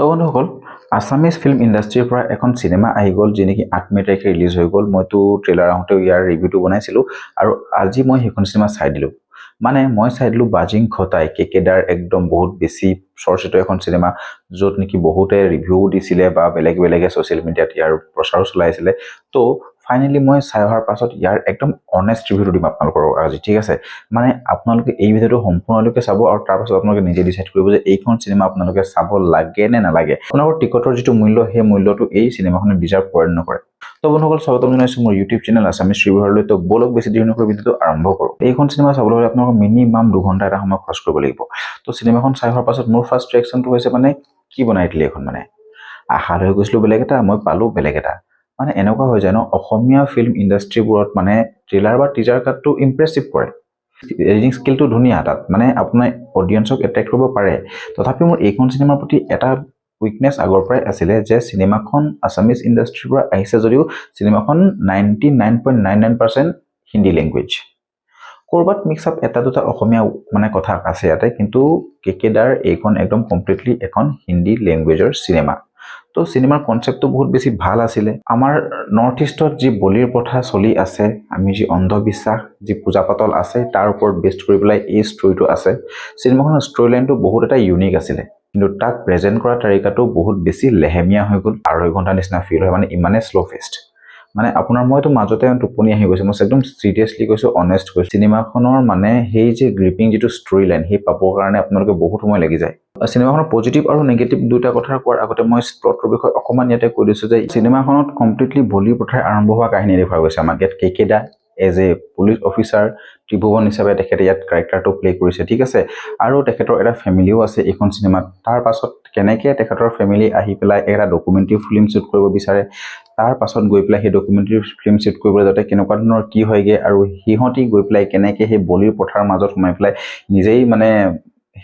তো বন্ধুসকল Assamese film ইণ্ডাষ্ট্ৰীৰ পৰা এখন চিনেমা আহি গ'ল যি নেকি 8 মে তাৰিখে ৰিলিজ হৈ গ'ল। মইতো ট্ৰেইলাৰ আহোঁতে ইয়াৰ ৰিভিউটো বনাইছিলোঁ আৰু আজি মই সেইখন চিনেমা চাই দিলোঁ। মানে মই চাই দিলোঁ বাজিং খটাই কেকেদাৰ একদম বহুত বেছি চৰ্চিত এখন চিনেমা য'ত নেকি বহুতে ৰিভিউ দিছিলে বা বেলেগে ছ'চিয়েল মিডিয়াত ইয়াৰ প্ৰচাৰো চলাইছিলে। তো ফাইনেলি মই চাই অহাৰ পাছত ইয়াৰ একদম অনেষ্ট ৰিভিউটো দিম আপোনালোকৰ আজি, ঠিক আছে। মানে আপোনালোকে এই ভিডিঅ'টো সম্পূৰ্ণলৈকে চাব আৰু তাৰ পাছত আপোনালোকে নিজে ডিচাইড কৰিব যে এইখন চিনেমা আপোনালোকে চাব লাগে নে নালাগে। আপোনালোকৰ টিকটৰ যিটো মূল্য সেই মূল্যটো এই চিনেমাখনে ডিজাৰ্ভ কৰে নে নকৰে। তো বন্ধুসকল স্বাগতম জনাইছোঁ মোৰ ইউটিউব চেনেল আছামিজ ৰিভিউলৈ। তো বলক বেছি দেৰি নকৰি ভিডিঅ'টো আৰম্ভ কৰোঁ। এইখন চিনেমা চাবলৈ হ'লে আপোনালোকৰ মিনিমাম 2 ঘণ্টা এটা সময় খৰচ কৰিব লাগিব। তো চিনেমাখন চাই হোৱাৰ পাছত মোৰ ফাৰ্ষ্ট ৰিয়েকশ্যনটো হৈছে মানে কি বনাই দিলে এইখন, মানে আশা লৈ গৈছিলোঁ বেলেগ এটা, মই পালোঁ বেলেগ এটা। মানে এনেকুৱা হৈ যায় ন, অসমীয়া ফিল্ম ইণ্ডাষ্ট্ৰীবোৰত মানে ট্ৰেইলাৰ বা টিজাৰ কাটটো ইম্প্ৰেছিভ কৰে, এডিটিং স্কিলটো ধুনীয়া, তাত মানে আপোনাৰ অডিয়েঞ্চক এট্ৰেক্ট কৰিব পাৰে। তথাপিও মোৰ এইখন চিনেমাৰ প্ৰতি এটা উইকনেছ আগৰ পৰাই আছিলে যে চিনেমাখন আছামিজ ইণ্ডাষ্ট্ৰীৰ পৰা আহিছে যদিও চিনেমাখন 99.99% হিন্দী লেংগুৱেজ। ক'ৰবাত মিক্স আপ এটা দুটা অসমীয়া মানে কথা আছে ইয়াতে, কিন্তু কেকেদাৰ এইখন একদম কমপ্লিটলি এখন হিন্দী লেংগুৱেজৰ চিনেমা। তো চিনেমাৰ কনচেপ্টটো বহুত বেছি ভাল আছিলে। আমাৰ নৰ্থ ইষ্টত যি বলিৰ প্ৰথা চলি আছে, আমি যি অন্ধবিশ্বাস যি পূজা পাতল আছে তাৰ ওপৰত বেষ্ট কৰি পেলাই এই ষ্টৰিটো আছে। চিনেমাখনৰ ষ্টৰি লাইনটো বহুত এটা ইউনিক আছিলে, কিন্তু তাক প্ৰেজেণ্ট কৰা তাৰিকাটো বহুত বেছি লেহেমীয়া হৈ গ'ল। 2.5 ঘণ্টা নিচিনা ফিল হয়, মানে ইমানেই শ্ল' ফেষ্ট। মানে আপোনাৰ মইতো মাজতে টোপনি আহি গৈছে, মই একদম চিৰিয়াছলি কৈছোঁ, অনেষ্ট কৈছোঁ। চিনেমাখনৰ মানে সেই যে গ্ৰিপিং যিটো ষ্টৰি লাইন সেই পাবৰ কাৰণে আপোনালোকে বহুত সময় লাগি যায়। চিনেমাখনৰ পজিটিভ আৰু নেগেটিভ দুটা কথা কোৱাৰ আগতে মই প্লটৰ বিষয়ে অকণমান ইয়াতে কৈ দিছোঁ যে চিনেমাখনত কমপ্লিটলি বলিৰ প্ৰথাৰে আৰম্ভ হোৱা কাহিনী দেখুওৱা গৈছে আমাক। ইয়াত কেকেদা এজ এ পুলিচ অফিচাৰ ত্ৰিভুৱন হিচাপে তেখেতে ইয়াত কেৰেক্টাৰটো প্লে কৰিছে, ঠিক আছে। আৰু তেখেতৰ এটা ফেমিলিও আছে এইখন চিনেমাত। তাৰ পাছত কেনেকৈ তেখেতৰ ফেমিলি আহি পেলাই এটা ডকুমেণ্টাৰী ফিল্ম শ্বুট কৰিব বিচাৰে, তাৰ পাছত গৈ পেলাই সেই ডকুমেণ্টাৰী ফিল্ম শ্বুট কৰিবলৈ যাতে কেনেকুৱা ধৰণৰ কি হয়গৈ, আৰু সিহঁতি গৈ পেলাই কেনেকৈ সেই বলিৰ প্ৰথাৰ মাজত সোমাই পেলাই নিজেই মানে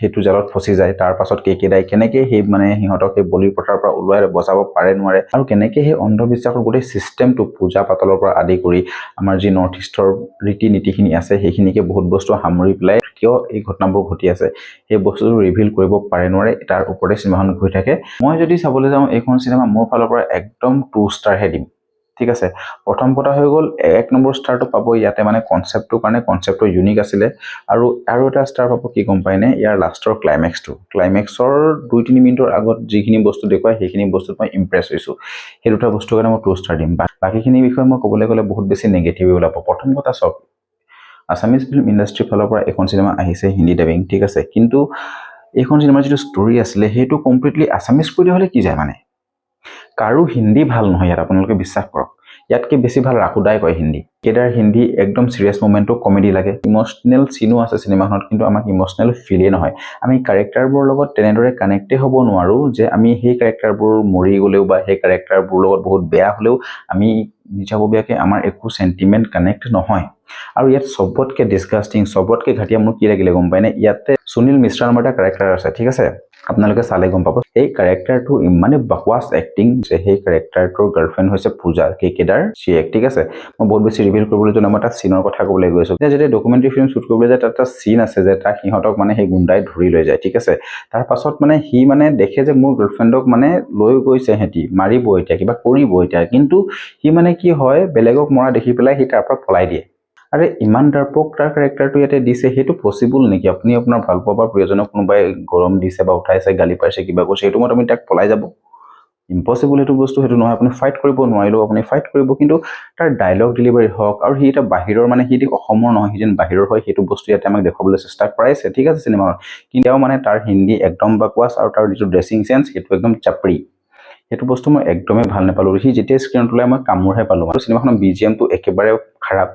সেইটো জালত ফচি যায়। তাৰ পাছত কেকেদাই কেনেকৈ সেই মানে সিহঁতক সেই বলিৰ প্ৰথাৰ পৰা ওলোৱাই বচাব পাৰে নোৱাৰে, আৰু কেনেকৈ সেই অন্ধবিশ্বাসৰ গোটেই চিষ্টেমটো পূজা পাতলৰ পৰা আদি কৰি আমাৰ যি নৰ্থ ইষ্টৰ ৰীতি নীতিখিনি আছে সেইখিনিকে বহুত বস্তু সামৰি পেলাই কিয় এই ঘটনাবোৰ ঘটি আছে সেই বস্তুটো ৰিভিল কৰিব পাৰে নোৱাৰে, তাৰ ওপৰতে চিনেমাখন ঘূৰি থাকে। মই যদি চাবলৈ যাওঁ এইখন চিনেমা মোৰ ফালৰ পৰা একদম 2 ষ্টাৰহে দিম, ঠিক আছে। প্ৰথম কথা হৈ গ'ল 1 নম্বৰ ষ্টাৰটো পাব ইয়াতে মানে কনচেপ্টটোৰ কাৰণে, কনচেপ্টটো ইউনিক আছিলে। আৰু এটা ষ্টাৰ পাব কি গম পায়নে, ইয়াৰ লাষ্টৰ ক্লাইমেক্সৰ 2-3 মিনিটৰ আগত যিখিনি বস্তু দেখুৱায় সেইখিনি বস্তুত মই ইম্প্ৰেছ হৈছোঁ। সেই দুটা বস্তুৰ কাৰণে মই 2 ষ্টাৰ দিম। বাকীখিনি বিষয়ে মই ক'বলৈ গ'লে বহুত বেছি নেগেটিভ ওলাব। প্ৰথম কথা চাওক, আছামিজ ফিল্ম ইণ্ডাষ্ট্ৰীৰ ফালৰ পৰা এখন চিনেমা আহিছে হিন্দী ডাবিং, ঠিক আছে, কিন্তু এইখন চিনেমাৰ যিটো ষ্টৰি আছিলে সেইটো কমপ্লিটলি আছামিজ কৰি হ'লে কি যায়, মানে কাৰো হিন্দী ভাল নহয় ইয়াত, আপোনালোকে বিশ্বাস কৰক। ইয়াতকৈ বেছি ভাল ৰাহুদাই কয় হিন্দী। কেদাৰ হিন্দী একদম চিৰিয়াছ মোমেণ্টটো কমেডি লাগে, ইম'চনেল চিনো আছে চিনেমাখনত, কিন্তু আমাক ইম'চনেল ফিলেই নহয়। আমি কেৰেক্টাৰবোৰৰ লগত তেনেদৰে কানেক্টে হ'ব নোৱাৰোঁ যে আমি সেই কেৰেক্টাৰবোৰ মৰি গ'লেও বা সেই কেৰেক্টাৰবোৰৰ লগত বহুত বেয়া হ'লেও আমি নিজাববীয়াকৈ আমাৰ একো চেণ্টিমেণ্ট কানেক্ট নহয়। আৰু ইয়াত চবতকৈ ডিছগাষ্টিং, চবতকৈ ঘাটিয়া মোৰ কি লাগিলে গম পায়নে, ইয়াতে সুনীল মিশ্ৰা নামৰ এটা কেৰেক্টাৰ আছে, ঠিক আছে। আপোনালোকে চালে গম পাব এই কেৰেক্টাৰটো ইমানেই বাকৱাছ এক্টিং যে সেই কেৰেক্টাৰটোৰ গাৰ্লফ্ৰেণ্ড হৈছে পূজা, কেকেদাৰ জীয়েক, ঠিক আছে। মই বহুত বেছি ৰিভিল কৰিবলৈ যোৱা মই তাক চিনৰ কথা ক'বলৈ গৈছোঁ। যেতিয়া ডকুমেণ্টাৰী ফিল্ম শ্বুট কৰিবলৈ যায় তাত এটা চিন আছে যে তাক সিহঁতক মানে সেই গুণ্ডাই ধৰি লৈ যায়, ঠিক আছে। তাৰ পাছত মানে সি মানে দেখে যে মোৰ গাৰ্লফ্ৰেণ্ডক মানে লৈ গৈছে, সিহঁতি মাৰিব এতিয়া, কিবা কৰিব এতিয়া, কিন্তু সি মানে কি হয় বেলেগক মৰা দেখি পেলাই সি তাৰ পৰা পলাই দিয়ে। আৰে ইমান ডাৰপক তাৰ কেৰেক্টাৰটো ইয়াতে দিছে, সেইটো পচিবল নেকি? আপুনি আপোনাৰ ভাল পোৱা বা প্ৰিয়জনক কোনোবাই গৰম দিছে বা উঠাইছে, গালি পাৰিছে, কিবা কৰিছে, সেইটো মত আপুনি তাক পলাই যাব? ইম্পচিবল সেইটো বস্তু, সেইটো নহয়। আপুনি ফাইট কৰিব নোৱাৰিলেও আপুনি ফাইট কৰিব, কিন্তু তাৰ ডায়লগ ডেলিভাৰী হওক, আৰু সি এটা বাহিৰৰ মানে সি অসমৰ নহয়, সি যেন বাহিৰৰ হয় সেইটো বস্তু ইয়াতে আমাক দেখুৱাবলৈ চেষ্টা কৰাইছে, ঠিক আছে চিনেমাখনত। কিন্তু মানে তাৰ হিন্দী একদম বাকৱাছ, আৰু তাৰ যিটো ড্ৰেছিং চেন্স সেইটো একদম চাপৰি। সেইটো বস্তু মই একদমেই ভাল নাপালোঁ। সি যেতিয়া স্ক্ৰীণত ওলাই মই কামোৰহে পালোঁ। আৰু চিনেমাখনৰ BGMটো একেবাৰে খাৰাপ।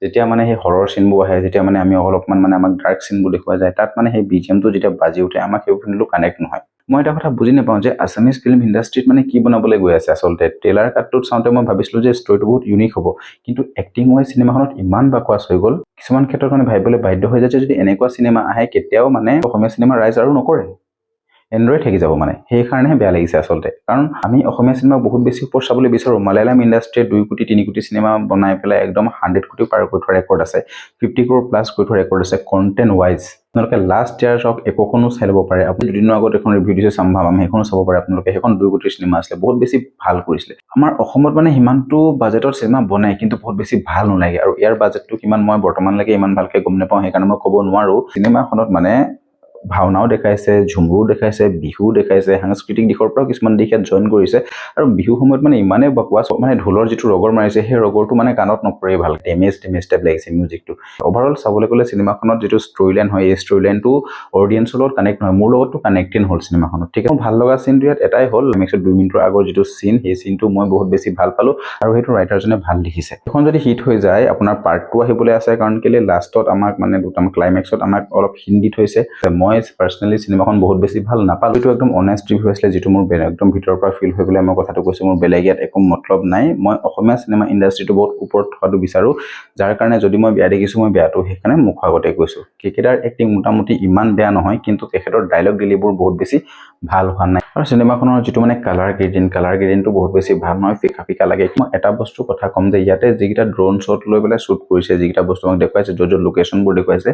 যেতিয়া মানে সেই হৰৰ চিনবোৰ আহে, যেতিয়া মানে আমি অলপমান মানে আমাক ডাৰ্ক চিনবোৰ দেখুওৱা যায়, তাত মানে সেই BGMটো যেতিয়া বাজি উঠে আমাক সেইবোৰ কানেক্ট নহয়। মই এটা কথা বুজি নাপাওঁ যে আছামিজ ফিল্ম ইণ্ডাষ্ট্ৰীত মানে কি বনাবলৈ গৈ আছে আচলতে। ট্ৰেইলাৰ কাটটোত চাওঁতে মই ভাবিছিলোঁ যে ষ্টৰিটো বহুত ইউনিক হ'ব, কিন্তু এক্টিং ৱাইজ চিনেমাখনত ইমান বাকৱাছ হৈ গ'ল। কিছুমান ক্ষেত্ৰত মানে ভাবিবলৈ বাধ্য হৈ যায় যে যদি এনেকুৱা চিনেমা আহে কেতিয়াও মানে অসমীয়া চিনেমা ৰাইজ আৰু নকৰে, এনেদৰে থাকি যাব। মানে সেইকাৰণেহে বেয়া লাগিছে আচলতে, কাৰণ আমি অসমীয়া চিনেমা বহুত বেছি ওপৰত চাবলৈ বিচাৰোঁ। মালায়ালাম ইণ্ডাষ্ট্ৰীয়ে 2 কোটি 3 কোটি চিনেমা বনাই পেলাই একদম 100 কোটি পাৰ কৰি থোৱা ৰেকৰ্ড আছে, 50 crore প্লাছ কৰি থোৱা ৰেকৰ্ড আছে কণ্টেণ্ট ৱাইজ। আপোনালোকে লাষ্ট ইয়াৰ চাওক একোখনো চাই ল'ব পাৰে। আপুনি দুদিনৰ আগত এখন ৰিভিউ দিছে সম্ভাৱম, সেইখনো চাব পাৰে আপোনালোকে। সেইখন 2 কোটিৰ চিনেমা আছিলে, বহুত বেছি ভাল কৰিছিলে। আমাৰ অসমত মানে সিমানটো বাজেটৰ চিনেমা বনায় কিন্তু বহুত বেছি ভাল নালাগে, আৰু ইয়াৰ বাজেটটো কিমান মই বৰ্তমানলৈকে ইমান ভালকে গম নাপাওঁ, সেইকাৰণে মই ক'ব নোৱাৰো। চিনেমাখনত মানে ভাওনাও দেখাইছে, ঝুমুৰো দেখাইছে, বিহু দেখাইছে, সাংস্কৃতিক দিশৰ পৰাও কিছুমান দিশ ইয়াত জইন কৰিছে। আৰু বিহু সময়ত মানে ইমানেই বকৱাছ, মানে ঢোলৰ যিটো ৰগৰ মাৰিছে সেই ৰগৰটো মানে কাণত নপৰে ভাল, ডেমেজ টাইপ লাগিছে মিউজিকটো। অভাৰঅল চাবলৈ গ'লে চিনেমাখনত যিটো ষ্টৰি লাইন হয়, এই ষ্টৰি লাইনটো অডিয়েন্সৰ লগত কানেক্ট নহয়, মোৰ লগতো কানেক্টেড হ'ল চিনেমাখনত। ঠিক আছে, ভাল লগা চিনটো ইয়াত এটাই হ'ল, নেক্সট 2 মিনিটৰ আগৰ যিটো চিন, সেই চিনটো মই বহুত বেছি ভাল পালো, আৰু সেইটো ৰাইটাৰজনে ভাল লিখিছে। এখন যদি হিট হৈ যায়, আপোনাৰ পাৰ্ট 2 আহিবলৈ আছে, কাৰণ কেলে লাষ্টত আমাক মানে দুটামান ক্লাইমেক্সত আমাক অলপ হিন্ট দি থৈছে। মই পাৰ্চনেলি চিনেমাখন বহুত বেছি ভাল নাপালো। এইটো একদম অনেষ্ট ৰিভিউ আছিলে, যিটো মোৰ একদম ভিতৰৰ পৰা ফিল হৈ পেলাই মই কথাটো কৈছো। মোৰ বেলেগ ইয়াত একো মতলব নাই, মই অসমীয়া চিনেমা ইণ্ডাষ্ট্ৰিটো বহুত ওপৰত থোৱাটো বিচাৰো, যাৰ কাৰণে যদি মই বেয়া দেখিছো, মই বেয়াটো সেইকাৰণে মুখ আগতে কৈছো। কেকেটাৰ এক্টিং মোটামুটি ইমান বেয়া নহয়, কিন্তু তেখেতৰ ডায়লগ ডেলিভাৰ বহুত বেছি ভাল হোৱা নাই। আৰু চিনেমাখনৰ যিটো মানে কালাৰ গ্ৰেডিংটো বহুত বেছি ভাল নহয়, ফিকা ফিকা লাগে। মই এটা বস্তু কথা ক'ম যে ইয়াতে যিকেইটা ড্ৰোন শ্বট লৈ পেলাই শ্বুট কৰিছে, যিকেইটা বস্তু আমাক দেখুৱাইছে, য'ত লোকেশ্যনবোৰ দেখুৱাইছে,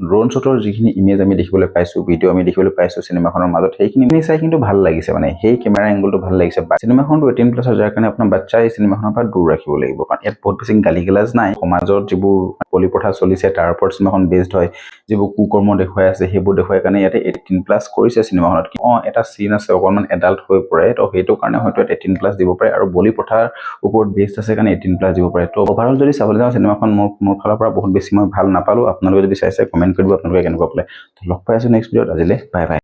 ড্ৰোন শ্বটৰ যিখিনি ইমেজ আমি দেখিবলৈ পাইছো, ভিডিঅ' আমি দেখিবলৈ পাইছো চিনেমাখনৰ মাজত, সেইখিনি চাই কিন্তু ভাল লাগিছে। মানে সেই কেমেৰা এংগলটো ভাল লাগিছে। চিনেমাখনটো 18+ যাৰ কাৰণে আপোনাৰ বাচ্চা এই চিনেমাখনৰ পৰা দূৰ ৰাখিব লাগিব, কাৰণ ইয়াত বহুত বেছি গালি গালাজ নাই। সমাজত যিবোৰ কলি প্ৰথা চলিছে তাৰ ওপৰত চিনেমাখন বেছড হয়, যিবোৰ কুকৰ্ম দেখুৱাই আছে সেইবোৰ দেখুৱাই কাৰণে ইয়াতে 18+ কৰিছে চিনেমাখনত। এটা চিন আছে অকনমান এডাল্ট হৈ পৰে, তো সেইটো কাৰণে হয়তো 18+ দিব পাৰে, আৰু বলি প্ৰথাৰ ওপৰত বেছড আছে কাৰণে 18+ দিব পাৰে। তো অভাৰঅল যদি চাবলৈ যাওঁ, চিনেমাখন মোৰ ফালৰ পৰা বহুত বেছি মই ভাল নাপালো। আপোনালোকে যদি চাইছে কমেণ্ট কৰিব আপোনালোকে কেনেকুৱা পালে। লগ পাই আছো নেক্সট ভিডিঅ'ত, আজিলে বাই বাই।